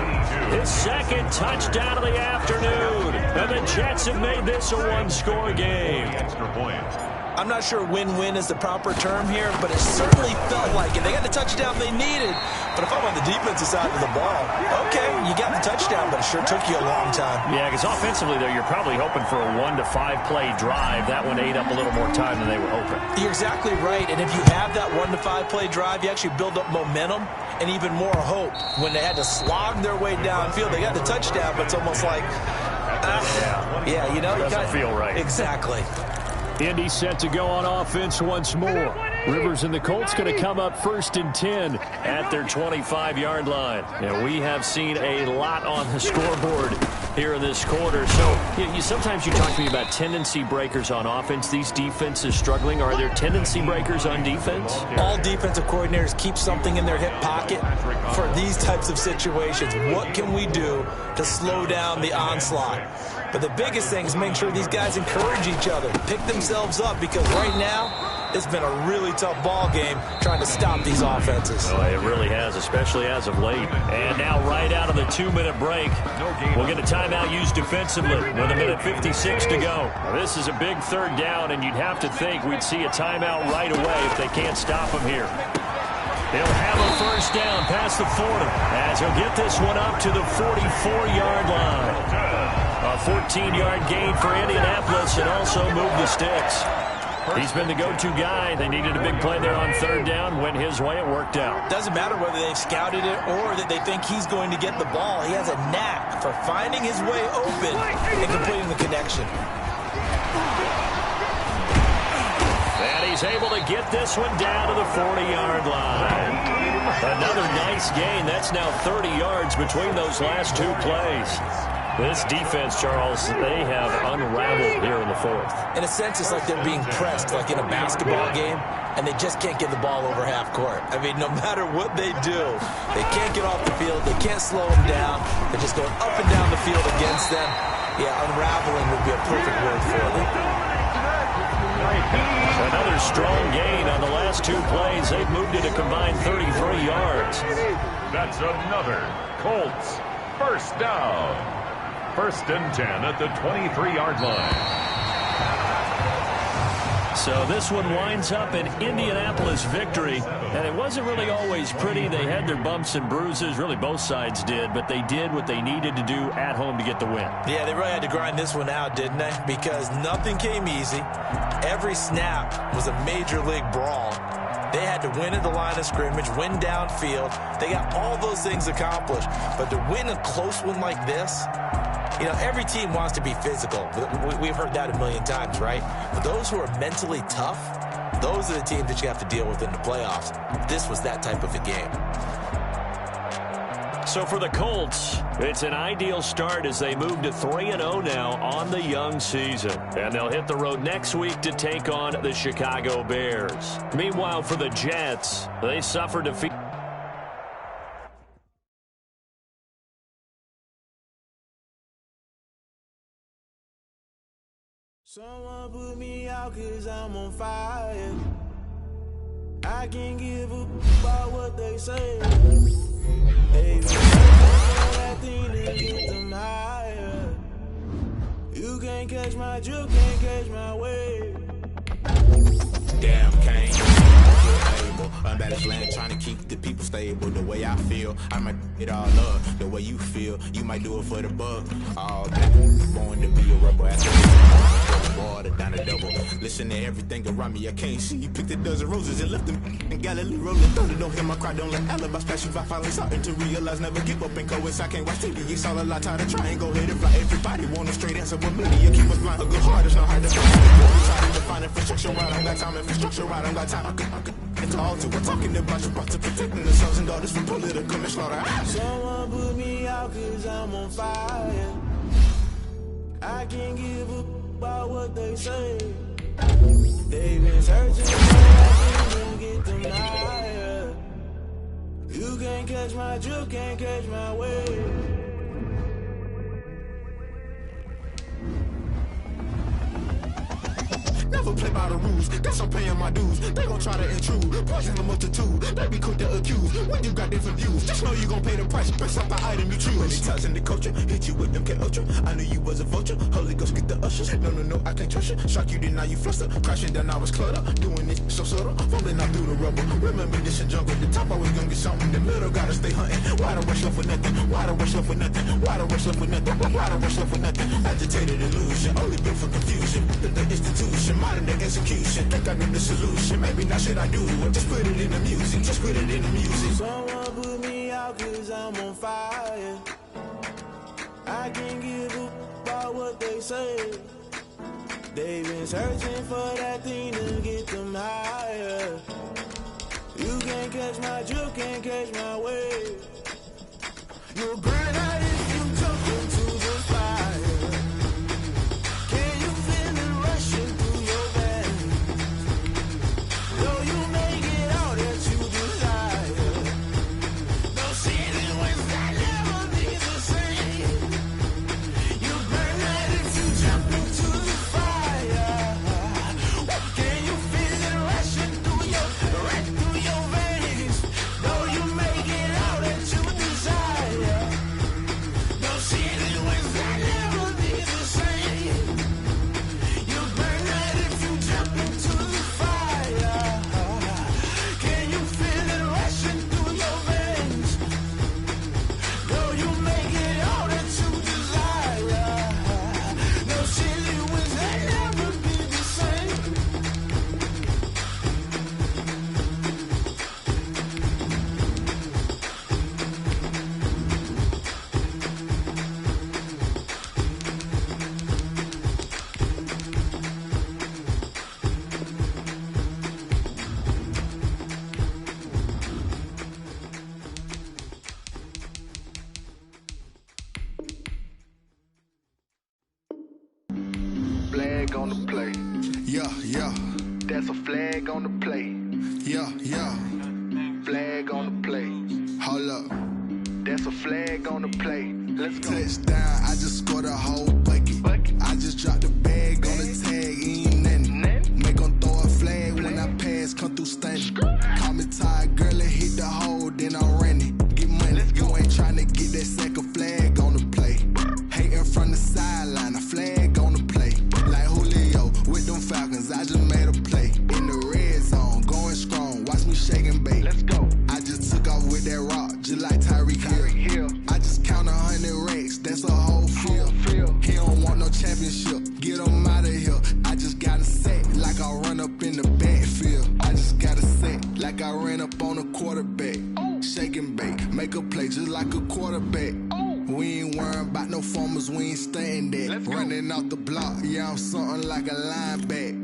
His second touchdown of the afternoon. And the Jets have made this a 1-score game. Extra point. I'm not sure win-win is the proper term here, but it certainly felt like it. They got the touchdown they needed. But if I'm on the defensive side of the ball, okay, you got the touchdown, but it sure took you a long time. Yeah, because offensively, though, you're probably hoping for a 1 to 5 play drive. That one ate up a little more time than they were hoping. You're exactly right. And if you have that 1 to 5 play drive, you actually build up momentum and even more hope. When they had to slog their way downfield, they got the touchdown, but it's almost like, yeah, you know, doesn't feel right. Exactly. Indy set to go on offense once more. Rivers and the Colts going to come up 1st and 10 at their 25-yard line. And we have seen a lot on the scoreboard here in this quarter. So sometimes you talk to me about tendency breakers on offense. These defenses struggling. Are there tendency breakers on defense? All defensive coordinators keep something in their hip pocket for these types of situations. What can we do to slow down the onslaught? But the biggest thing is make sure these guys encourage each other, pick themselves up, because right now it's been a really tough ball game trying to stop these offenses. Oh, it really has, especially as of late. And now right out of the 2-minute break, we'll get a timeout used defensively with 1:56 to go. Now, this is a big 3rd down, and you'd have to think we'd see a timeout right away if they can't stop them here. He'll have a 1st down past the 40 as he'll get this one up to the 44-yard line. A 14-yard gain for Indianapolis and also move the sticks. He's been the go-to guy. They needed a big play there on 3rd down. Went his way. It worked out. Doesn't matter whether they've scouted it or that they think he's going to get the ball. He has a knack for finding his way open and completing the connection. And he's able to get this one down to the 40-yard line. Another nice gain. That's now 30 yards between those last 2 plays. This defense, Charles, they have unraveled here in the 4th. In a sense, it's like they're being pressed, like in a basketball game, and they just can't get the ball over half court. I mean, no matter what they do, they can't get off the field. They can't slow them down. They're just going up and down the field against them. Yeah, unraveling would be a perfect word for them. Another strong gain on the last 2 plays. They've moved it a combined 33 yards. That's another Colts 1st down. 1st and 10 at the 23-yard line. So this one winds up an Indianapolis victory. And it wasn't really always pretty. They had their bumps and bruises. Really, both sides did. But they did what they needed to do at home to get the win. Yeah, they really had to grind this one out, didn't they? Because nothing came easy. Every snap was a major league brawl. They had to win at the line of scrimmage, win downfield. They got all those things accomplished. But to win a close one like this, you know, every team wants to be physical. We've heard that a million times, right? But those who are mentally tough, those are the teams that you have to deal with in the playoffs. This was that type of a game. So for the Colts, it's an ideal start as they move to 3-0 now on the young season. And they'll hit the road next week to take on the Chicago Bears. Meanwhile, for the Jets, they suffered defeat. Someone put me out 'cause I'm on fire. I can't give a about what they say. They that thing to get them higher. You can't catch my drift, can't catch my wave. Damn, Kane. Unbalanced land, trying to keep the people stable. The way I feel, I might it all up. The way you feel, you might do it for the buck. All that, born to be a rebel. After the water down the double. Listen to everything around me, I can't see. You picked a dozen roses and left them in Galilee rolling thunder. Don't hear my cry, don't let alibis pass you by. Finally starting to realize, never give up and coincide. I can't watch TV, it's all a lot. Time to try and go ahead and fly. Everybody want a straight answer, but media keep us blind. A good heart is not hard to find. Trying to find infrastructure right, I don't got time. Infrastructure right, I don't got time. It's all to we're talking about you, about to protecting the sons and daughters from political manslaughter. Someone put me out 'cause I'm on fire. I can't give a about what they say. They've been searching for to get them higher. You can't catch my drift, can't catch my wave. Never play by the rules. Guess I'm paying my dues. They gon' try to intrude. Poison the multitude. They be quick to accuse. When you got different views, just know you gon' pay the price. Best up the item you choose. Many times in the culture, hit you with them K Ultra. I knew you was a vulture. Holy Ghost get the ushers. No, I can't trust you. Shock you, then now you fluster. Crashing down, I was clutter. Doing it so subtle. Fumbling out through the rubble. Remember this in jungle. The top always gonna get something. The middle gotta stay hunting. Why the rush left for nothing? Why the rush left for nothing? Why the rush left for nothing? Why the rush left for nothing? Agitated illusion. Only built for confusion. The institution. Modern day execution. Think I know the solution. Maybe now should I do it? Just put it in the music. Just put it in the music. Someone put me out cause I'm on fire. I can't give a about what they say. They've been searching for that thing to get them higher. You can't catch my drift, can't catch my wave. You'll burn out if you jump into the fire. Can you feel it rushing through your veins? Though you make it all that you desire. No ceiling when that never be the same. You burn out if you jump into the fire. Can you feel it rushing through your veins? Though you make it all that you desire. No ceiling when that never be the same. You burn out if you jump into the fire. Can you feel it rushing through your veins? Though you make it all that you desire. No ceiling when that never be the same. Flag on the play. Yeah. That's a flag on the play. Yeah. Flag on the play. Hold up. That's a flag on the play. Let's go. Touchdown, I just scored a whole bucket. I just dropped the bag on the tag, ain't nothing. Make 'em throw a flag when I pass, come through stunning. Call me tired, girl, and hit the hole, then I'm running. Get money, you ain't tryna get that second flag on the play. Hating from the sideline, a flag on the play. Like Julio with them Falcons, I just made a play. In the red zone, going strong, watch me shake and bake. Let's go. I just took off with that rock, just like Tyreek Hill. I just count 100 racks, that's a whole field. He don't want no championship, get him out of here. I just got a set, like I run up in the backfield. I just got a set, like I ran up on a quarterback. Shake and bake, make a play just like a quarterback. We ain't worrying about no formers, we ain't staying there. Running off the block, yeah, I'm something like a lineback.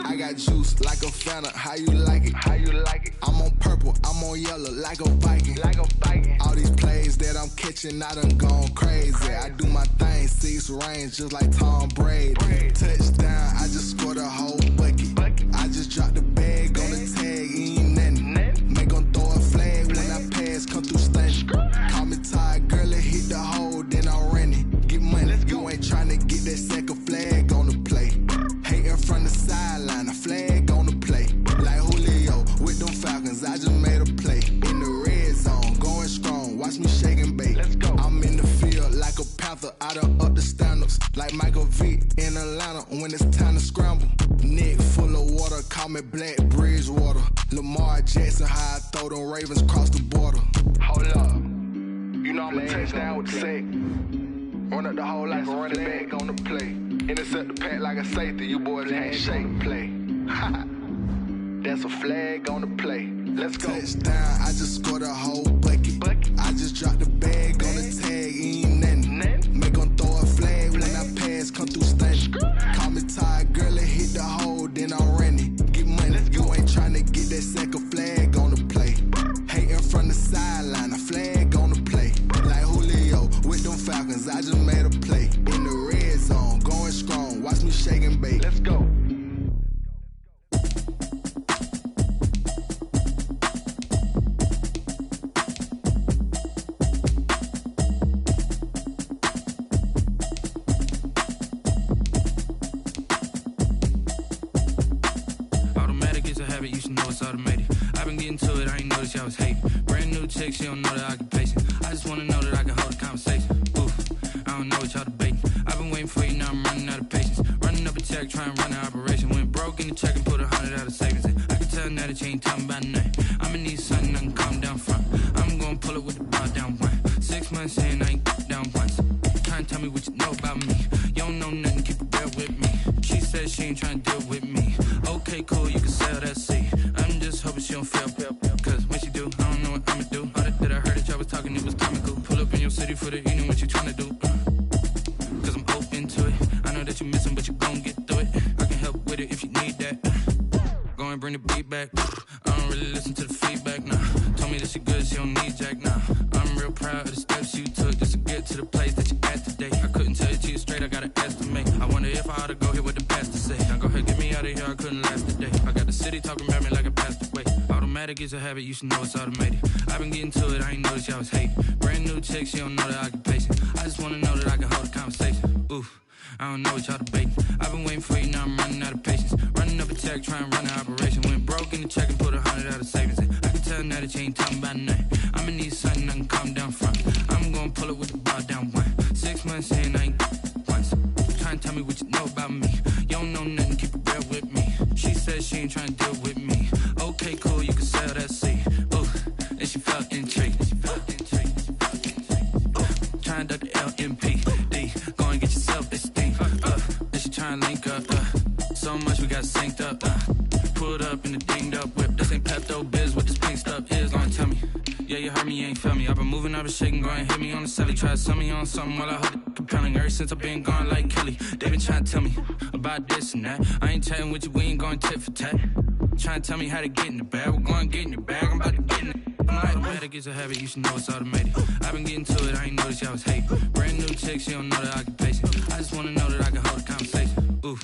I got juice like a Fanta, how you like it? I'm on purple, I'm on yellow, like a Viking. All these plays that I'm catching, I done gone crazy. I do my thing, 6 range, just like Tom Brady. Touchdown, I just scored a whole bucket. I just dropped the bag on the tag, ain't nothing. Make 'em throw a flag when I pass, come through stunning. Call me tired, girl, and hit the hole, then I'm running. Get money, you ain't tryna get that second flag on the play. Hating from the sideline, a flag on the play. Like Julio with them Falcons, I just made a play. In the red zone, going strong, watch me shake and bake. I'm in the field like a panther, I done up the standards. Like Michael Vick in Atlanta when it's time to scramble. Neck full of water, call me Black Bridgewater. Lamar Jackson, how I throw them Ravens cross the border. Hold up. You know I'm a touchdown with the sack. Run up the hole like a running back on the play. Intercept the pack like a safety. You boys handshake play. That's a flag on the play. Let's go. Touchdown, I just scored a whole bucket. I just dropped the bag on the tag, ain't nothing. Make 'em throw a flag when I pass, come through stunning. Call me tired, girl, and hit the hole, then I'm running. Get money, you ain't tryna get that second flag on the play. Hating from the sideline, a flag on the play. Like Julio with them Falcons, I just made a play. In the red zone, going strong, watch me shake and bake. Let's go. been getting to it, I ain't noticed y'all was hating. Brand new chick, she don't know the occupation. I just wanna know that I can hold a conversation. Oof, I don't know what y'all debating. I've been waiting for you, now I'm running out of patience. Running up a check, trying to run an operation. Went broke in the check and put 100 out of savings in. I can tell now that you ain't talking about nothing. I'ma need something I can calm down front. I'm gonna pull it with the bar down one. 6 months in, I ain't down once. Trying to tell me what you know about me. You don't know nothing, keep it real with me. She said she ain't trying to deal with me. Okay, cool, you can sell that seat. I'm just hoping she don't fail. Cause when she do, I don't know what I'ma do. All that I heard that y'all was talking, it was comical. Pull up in your city for the evening, what you trying to do? Cause I'm open to it. I know that you're missing, but you gon' get through it. I can help with it if you need that. Go and bring the beat back. I don't really listen to the feedback, nah. Told me that she good, she don't need jack, nah. I'm real proud of the steps you took just to get to the place that you at today. I couldn't tell it to you straight, I gotta estimate. I wonder if I ought to go here with the pastor say. Now go ahead, get me out of here, I couldn't last a day. I got the city talking about me like a passed away. Automatic is a habit, you should know it's automated. I've been getting to it, I ain't noticed y'all was hating. Brand new chick, she don't know the occupation. I just wanna know that I can hold a conversation. Oof, I don't know what y'all debating. I've been waiting for you, now I'm running out of patience. Running up a check, trying to run an operation. Went broke in the check and put 100 out of savings in. I can tell now that you ain't talking about nothing. I'ma need something I can calm down front. I'm gonna pull it with the bar down one. 6 months in, I ain't once. Trying to tell me what you know about me. You don't know nothing, keep it real with me. She said she ain't trying to deal with me. Okay, cool, you can sell that seat. Ooh, and she felt intrigued. Trying to duck the LMPD. Go and get your self-esteem. And she trying to link up. So much we got synced up. Pulled up in the dinged up whip. This ain't Pepto-Biz, what this pink stuff is. Gonna tell me. Yeah, you heard me, you ain't felt me. I've been moving, I've been shaking, go and hit me on the celly. Try to sell me on something while I hold it compelling. Ever since I've been gone like Kelly, they been trying to tell me about this and that. I ain't chatting with you, we ain't going tit for tat. Trying to tell me how to get in the bag. We're going to get in your bag, I'm about to get in it. I'm like, automatic is a habit, you should know it's automated. I've been getting to it, I ain't noticed y'all was hating. Brand new chick, she don't know the occupation. I just wanna know that I can hold a conversation. Oof,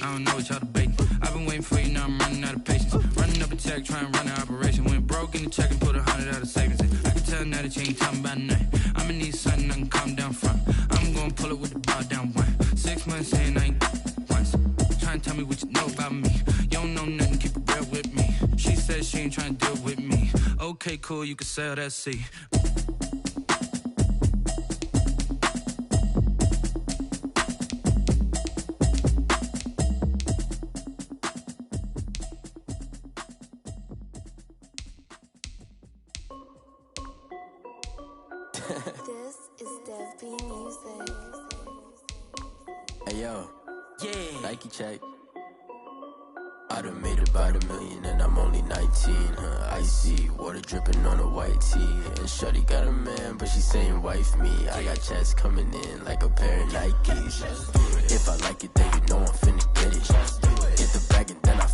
I don't know what y'all debating. I've been waiting for you, now I'm running out of patience. Running up a check, trying to run an operation. Went broke in the check and put 100 out of savings in. I can tell now that you ain't talking about nothing. I'ma need something I can calm down front. I'm gonna pull it with the bar down one. 6 months in, I ain't once. Trying to tell me what you know about me. You don't know nothing, keep it real with me. She said she ain't trying to deal with me. Okay, cool, you can sell that seat. This is Dev B Music. Hey yo, Yeah. Nike check. I done made about $1 million and I'm only 19, Icy, water dripping on a white tee. And shorty got a man, but she saying wife me. I got checks coming in like a pair of Nikes. If I like it, then you know I'm finna get it. Get the bag and then I